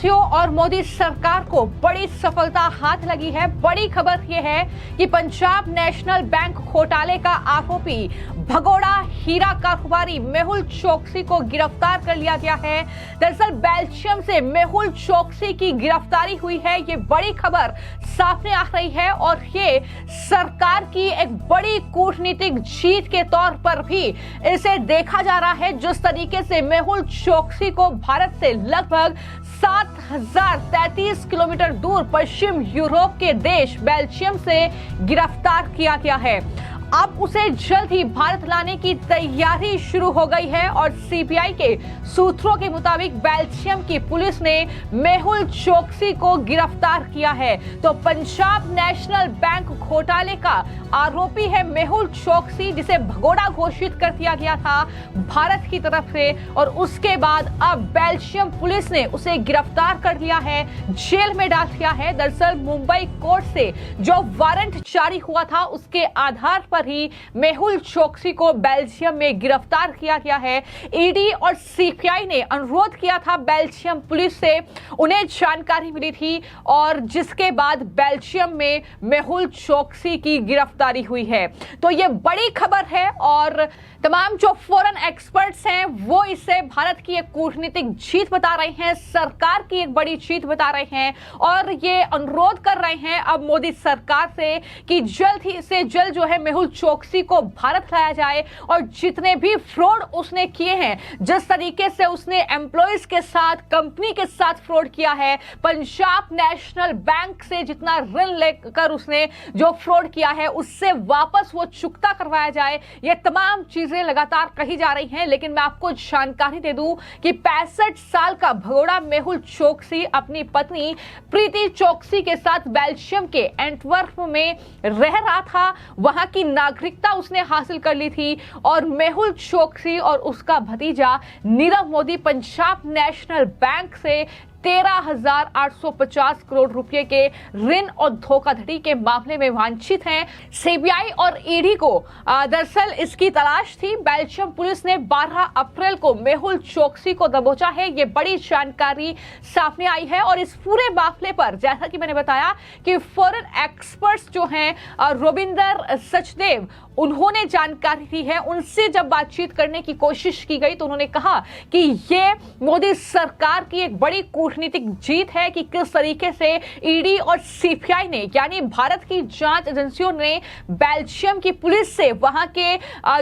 एजेंसियों और मोदी सरकार को बड़ी सफलता हाथ लगी है। बड़ी खबर यह है कि पंजाब नेशनल बैंक घोटाले का आरोपी भगोड़ा हीरा कारोबारी मेहुल चोकसी को गिरफ्तार कर लिया गया है। दरअसल बेल्जियम से मेहुल चोकसी की गिरफ्तारी हुई है। ये बड़ी खबर सामने आ रही है और ये सरकार की एक बड़ी कूटनीतिक जीत के तौर पर भी इसे देखा जा रहा है। जिस तरीके से मेहुल चोकसी को भारत से लगभग 7033 किलोमीटर दूर पश्चिम यूरोप के देश बेल्जियम से गिरफ्तार किया गया है, अब उसे जल्द ही भारत लाने की तैयारी शुरू हो गई है। और सीबीआई के सूत्रों के मुताबिक बेल्जियम की पुलिस ने मेहुल चोकसी को गिरफ्तार किया है। तो पंजाब नेशनल बैंक घोटाले का आरोपी है मेहुल चोकसी, जिसे भगोड़ा घोषित कर दिया गया था भारत की तरफ से, और उसके बाद अब बेल्जियम पुलिस ने उसे गिरफ्तार कर लिया है, जेल में डाल दिया है। दरअसल मुंबई कोर्ट से जो वारंट जारी हुआ था उसके आधार पर ही मेहुल चोकसी को बेल्जियम में गिरफ्तार किया गया है। ईडी और सीबीआई ने अनुरोध किया था बेल्जियम पुलिस से, उन्हें जानकारी मिली थी और जिसके बाद बेल्जियम में मेहुल चोकसी की गिरफ्तारी हुई है। तो ये बड़ी खबर है और तमाम जो फॉरेन एक्सपर्ट्स हैं वो इसे भारत की एक कूटनीतिक जीत बता रहे हैं, सरकार की एक बड़ी जीत बता रहे हैं और ये अनुरोध कर रहे हैं अब मोदी सरकार से कि जल्द ही से जल्द जो है मेहुल चोकसी को भारत लाया जाए और जितने भी फ्रॉड उसने किए हैं, जिस तरीके से उसने एम्प्लॉइज के साथ, कंपनी के साथ फ्रॉड किया है, पंजाब नेशनल बैंक से जितना ऋण लेकर उसने जो फ्रॉड किया है उससे वापस वो चुकता करवाया जाए। ये तमाम चीजें लगातार कही जा रही हैं, लेकिन मैं आपको जानकारी दे दूं कि 65 साल का भगोड़ा मेहुल चोकसी अपनी पत्नी प्रीति चोकसी के साथ बेल्जियम के एंटवर्प में रह रहा था। वहां की नागरिकता उसने हासिल कर ली थी और मेहुल चोकसी और उसका भतीजा नीरव मोदी पंजाब नेशनल बैंक से 13,850 करोड़ रुपए के ऋण और धोखाधड़ी के मामले में वांछित हैं। सीबीआई और ईडी को दरअसल इसकी तलाश थी। बेल्जियम पुलिस ने 12 अप्रैल को मेहुल चोकसी को दबोचा है। ये बड़ी जानकारी सामने आई है और इस पूरे मामले पर जैसा कि मैंने बताया कि फॉरेन एक्सपर्ट्स जो हैं रोबिंदर सचदेव, उन्होंने जानकारी दी है। उनसे जब बातचीत करने की कोशिश की गई तो उन्होंने कहा कि ये मोदी सरकार की एक बड़ी कूटनीतिक जीत है कि किस तरीके से ईडी और सीबीआई ने, यानी भारत की जांच एजेंसियों ने बेल्जियम की पुलिस से, वहां के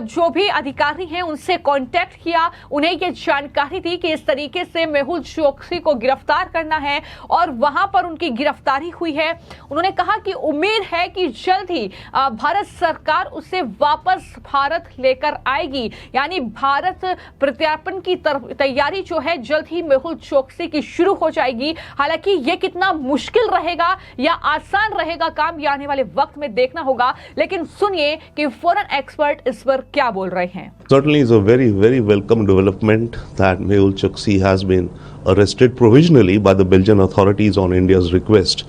जो भी अधिकारी हैं उनसे कांटेक्ट किया, उन्हें ये जानकारी दी कि इस तरीके से मेहुल चोकसी को गिरफ्तार करना है और वहां पर उनकी गिरफ्तारी हुई है। उन्होंने कहा कि उम्मीद है कि जल्द ही भारत सरकार उसे वापस भारत लेकर आएगी, यानी भारत प्रत्यार्पण की तैयारी जो है जल्द ही मेहुल चोकसी की शुरू हो जाएगी। हालांकि यह कितना मुश्किल रहेगा या आसान रहेगा काम, ये आने वाले वक्त में देखना होगा। लेकिन सुनिए कि फॉरेन एक्सपर्ट इस पर क्या बोल रहे हैं। Certainly is a very, very welcome development that Mehul Choksi has been arrested provisionally by the Belgian authorities on India's request.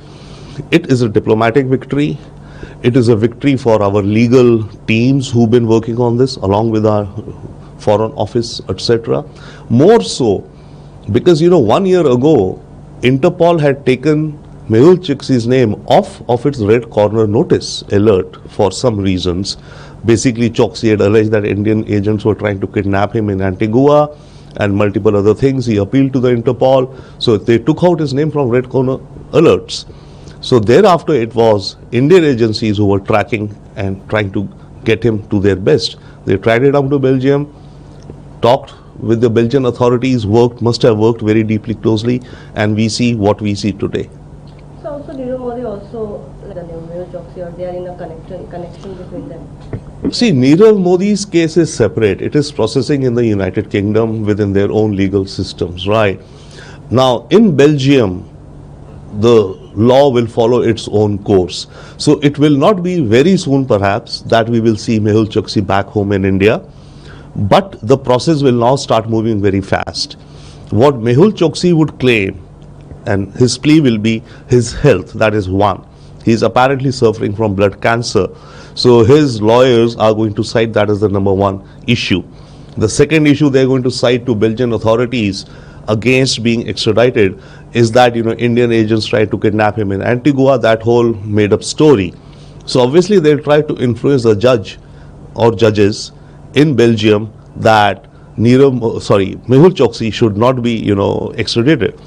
It is a diplomatic victory. It is a victory for our legal teams who've been working on this along with our foreign office, etc. More so because 1 year ago Interpol had taken Mehul Choksi's name off of its red corner notice alert for some reasons. Basically, Choksi had alleged that Indian agents were trying to kidnap him in Antigua and multiple other things. He appealed to the Interpol, so they took out his name from red corner alerts. So thereafter it was Indian agencies who were tracking and trying to get him to their best. They tracked it up to Belgium, talked with the Belgian authorities, must have worked very deeply closely, and we see what we see today. So also Nirav Modi also the name Mehul Choksi, or they are in a connection between them? See, Nirav Modi's case is separate. It is processing in the United Kingdom within their own legal systems, right? Now in Belgium, the law will follow its own course. So it will not be very soon perhaps that we will see Mehul Choksi back home in India, but the process will now start moving very fast. What Mehul Choksi would claim, and his plea will be his health, that is one. He is apparently suffering from blood cancer. So his lawyers are going to cite that as the number one issue. The second issue they are going to cite to Belgian authorities against being extradited is that, Indian agents tried to kidnap him in Antigua, that whole made up story. So obviously they'll try to influence the judge or judges in Belgium that Mehul Choksi should not be, extradited.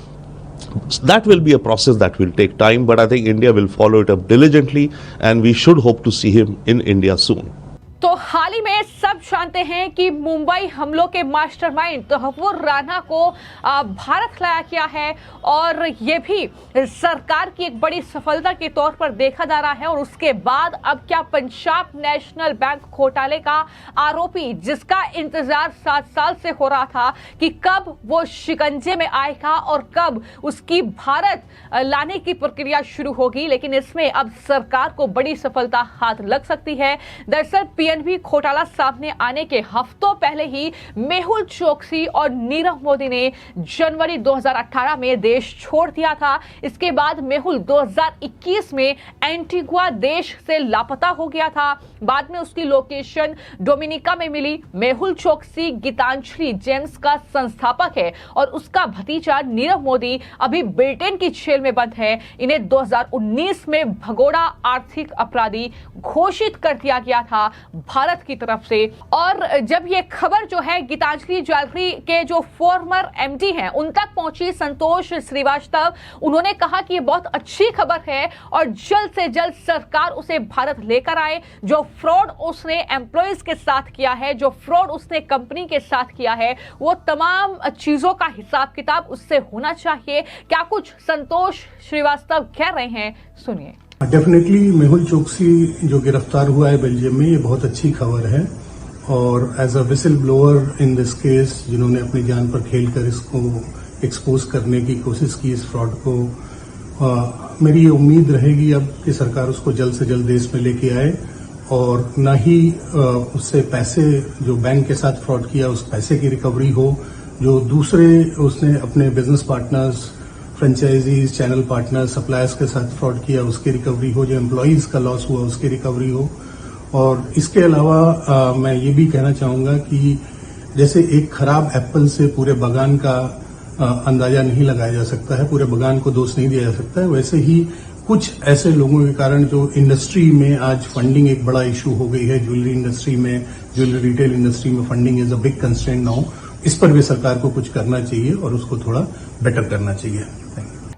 That will be a process that will take time, but I think India will follow it up diligently and we should hope to see him in India soon. तो हाल ही में सब जानते हैं कि मुंबई हमलों के mastermind Tahawwur Rana को भारत लाया गया है और ये भी सरकार की एक बड़ी सफलता के तौर पर देखा जा रहा है। और उसके बाद अब क्या पंजाब नेशनल बैंक घोटाले का आरोपी, जिसका इंतजार 7 साल से हो रहा था कि कब वो शिकंजे में आएगा और कब उसकी भारत लाने की प्रक्रिया शुरू होगी, लेकिन इसमें अब सरकार को बड़ी सफलता हाथ लग सकती है। दरअसल पीएनबी घोटाला सामने आने के हफ्तों पहले ही मेहुल चोकसी और नीरव मोदी ने जनवरी 2018 में देश छोड़ दिया था। इसके बाद मेहुल 2021 में एंटीगुआ देश से लापता हो गया था। बाद में उसकी लोकेशन डोमिनिका में मिली। मेहुल चोकसी गीतांजलि जेम्स का संस्थापक है और उसका भतीजा नीरव मोदी अभी ब्रिटेन की जेल में बंद है। इन्हें 2019 में भगोड़ा आर्थिक अपराधी घोषित कर दिया गया था भारत की तरफ से। और जब ये खबर जो है गीतांजलि ज्वेलरी के जो फॉर्मर एमडी हैं उन तक पहुंची, संतोष श्रीवास्तव, उन्होंने कहा कि ये बहुत अच्छी खबर है और जल्द से जल्द सरकार उसे भारत लेकर आए। जो फ्रॉड उसने एम्प्लॉइज के साथ किया है, जो फ्रॉड उसने कंपनी के साथ किया है, वो तमाम चीजों का हिसाब किताब उससे होना चाहिए। क्या कुछ संतोष श्रीवास्तव कह रहे हैं, सुनिए। डेफिनेटली मेहुल चोकसी जो गिरफ्तार हुआ है बेल्जियम में, ये बहुत अच्छी खबर है और as a whistle blower in this case, जिन्होंने अपनी जान पर खेलकर इसको एक्सपोज करने की कोशिश की इस फ्रॉड को, मेरी ये उम्मीद रहेगी अब कि सरकार उसको जल्द से जल्द देश में लेके आए और न ही उससे पैसे जो बैंक के साथ फ्रॉड किया उस पैसे की रिकवरी हो, जो दूसरे उसने अपने business partners, franchises, channel partner, suppliers के साथ फ्रॉड किया उसकी रिकवरी हो, जो एम्प्लॉइज का लॉस हुआ उसकी रिकवरी हो। और इसके अलावा मैं ये भी कहना चाहूंगा कि जैसे एक खराब एप्पल से पूरे बागान का अंदाजा नहीं लगाया जा सकता है, पूरे बागान को दोष नहीं दिया जा सकता है, वैसे ही कुछ ऐसे लोगों के कारण जो इंडस्ट्री में आज फंडिंग एक बड़ा इशू हो गई है, ज्वेलरी इंडस्ट्री में, ज्वेलरी रिटेल इंडस्ट्री में funding is a big constraint now. इस पर भी सरकार को कुछ करना चाहिए और उसको थोड़ा बेटर करना चाहिए।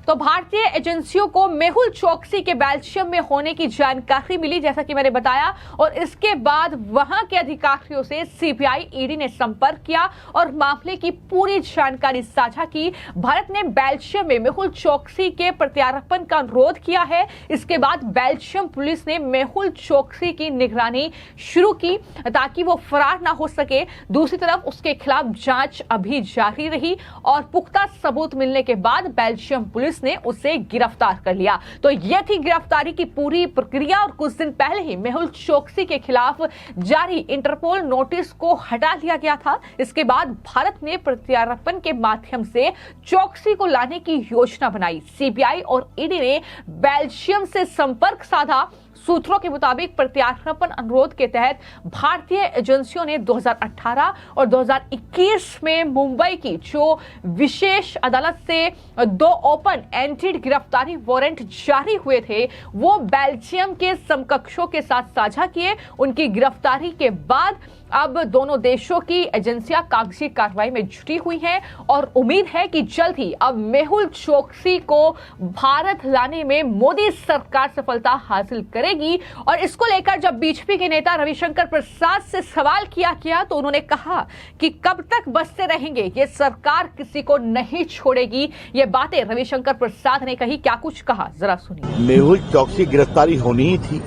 तो भारतीय एजेंसियों को मेहुल चोकसी के बेल्जियम में होने की जानकारी मिली, जैसा कि मैंने बताया, और इसके बाद वहां के अधिकारियों से सीबीआई ईडी ने संपर्क किया और मामले की पूरी जानकारी साझा की। भारत ने बेल्जियम में मेहुल चोकसी के प्रत्यार्पण का अनुरोध किया है। इसके बाद बेल्जियम पुलिस ने मेहुल चोकसी की निगरानी शुरू की ताकि वो फरार ना हो सके। दूसरी तरफ उसके खिलाफ जांच अभी जारी रही और पुख्ता सबूत मिलने के बाद बेल्जियम पुलिस ने उसे गिरफ्तार कर लिया। तो यह थी गिरफ्तारी की पूरी प्रक्रिया और कुछ दिन पहले ही मेहुल चोकसी के खिलाफ जारी इंटरपोल नोटिस को हटा लिया गया था। इसके बाद भारत ने प्रत्यार्पण के माध्यम से चोकसी को लाने की योजना बनाई। सीबीआई और ईडी ने बेल्जियम से संपर्क साधा। सूत्रों के मुताबिक प्रत्यार्पण अनुरोध के तहत भारतीय एजेंसियों ने 2018 और 2021 में मुंबई की जो विशेष अदालत से 2 ओपन एंडेड गिरफ्तारी वारंट जारी हुए थे वो बेल्जियम के समकक्षों के साथ साझा किए। उनकी गिरफ्तारी के बाद अब दोनों देशों की एजेंसियां कागजी कार्रवाई में जुटी हुई हैं और उम्मीद है कि जल्द ही अब मेहुल चोकसी को भारत लाने में मोदी सरकार सफलता हासिल करेगी। और इसको लेकर जब बीजेपी के नेता रविशंकर प्रसाद से सवाल किया गया तो उन्होंने कहा कि कब तक बसते रहेंगे, ये सरकार किसी को नहीं छोड़ेगी। ये बातें रविशंकर प्रसाद ने कही। क्या कुछ कहा, जरा सुनिए। मेहुल चोकसी गिरफ्तारी होनी ही थी,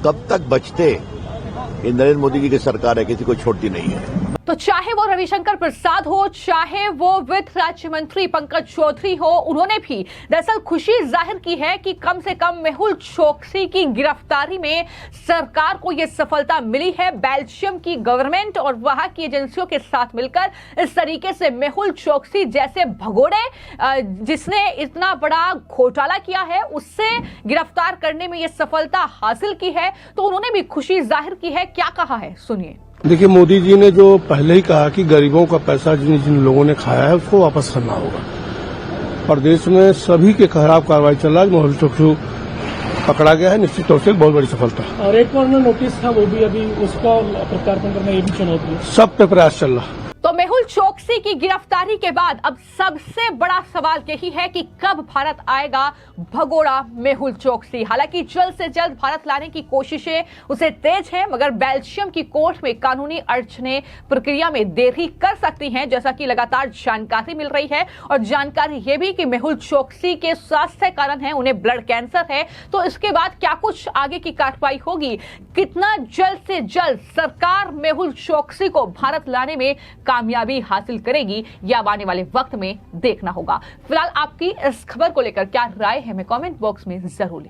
कब तक बचते? ये नरेंद्र मोदी जी की सरकार है, किसी को छोड़ती नहीं है। तो चाहे वो रविशंकर प्रसाद हो, चाहे वो वित्त राज्य मंत्री पंकज चौधरी हो, उन्होंने भी दरअसल खुशी जाहिर की है कि कम से कम मेहुल चोकसी की गिरफ्तारी में सरकार को यह सफलता मिली है। बेल्जियम की गवर्नमेंट और वहां की एजेंसियों के साथ मिलकर इस तरीके से मेहुल चोकसी जैसे भगोड़े जिसने इतना बड़ा घोटाला किया है उससे गिरफ्तार करने में यह सफलता हासिल की है। तो उन्होंने भी खुशी जाहिर की है। क्या कहा है, सुनिए। देखिए, मोदी जी ने जो पहले ही कहा कि गरीबों का पैसा जिन जिन लोगों ने खाया है उसको वापस करना होगा। प्रदेश में सभी के खिलाफ कार्रवाई चल रहा है। मेहुल चोकसी पकड़ा गया है, निश्चित तौर से बहुत बड़ी सफलता। और एक कॉर्नर नोटिस था वो भी अभी उसका प्रत्यार्पण करना ये भी चुनौती है। सब पे प्रयास चल रहा है। तो मेहुल चोकसी की गिरफ्तारी के बाद अब सबसे बड़ा सवाल यही है कि कब भारत आएगा भगोड़ा मेहुल चोकसी। हालांकि जल्द से जल्द भारत लाने की कोशिशें उसे तेज हैं, मगर बेल्जियम की कोर्ट में कानूनी अड़चनें प्रक्रिया में देरी कर सकती हैं, जैसा कि लगातार जानकारी मिल रही है। और जानकारी यह भी कि मेहुल चोकसी के स्वास्थ्य कारण है, उन्हें ब्लड कैंसर है, तो इसके बाद क्या कुछ आगे की कार्रवाई होगी, कितना जल्द से जल्द सरकार मेहुल चोकसी को भारत लाने में कामयाबी हासिल करेगी, या आने वाले वक्त में देखना होगा। फिलहाल आपकी इस खबर को लेकर क्या राय है, हमें कमेंट बॉक्स में जरूर लिखें।